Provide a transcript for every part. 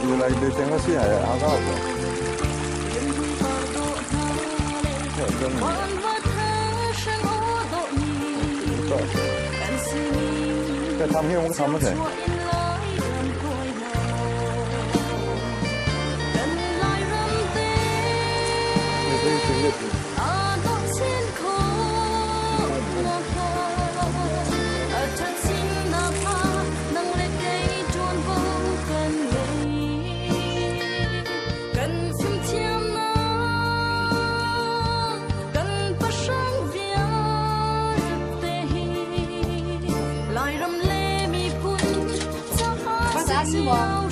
原来你整个是系阿高的，真的。แต่ทำให้มันก็ทำไม่ได้是不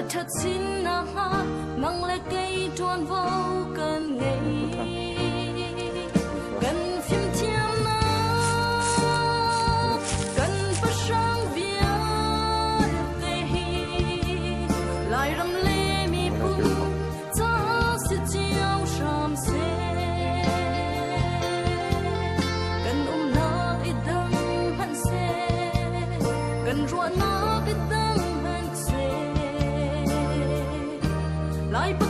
？thật xin nắng lệ cây tròn vô cần ngày cần phim thiam na cần phát sáng việt tê lại râm lê mi phun ta sẽ chiếu sầm xe cần na ít đắng hẳn xe cần ruộng na ít đắng hẳn xe lại bất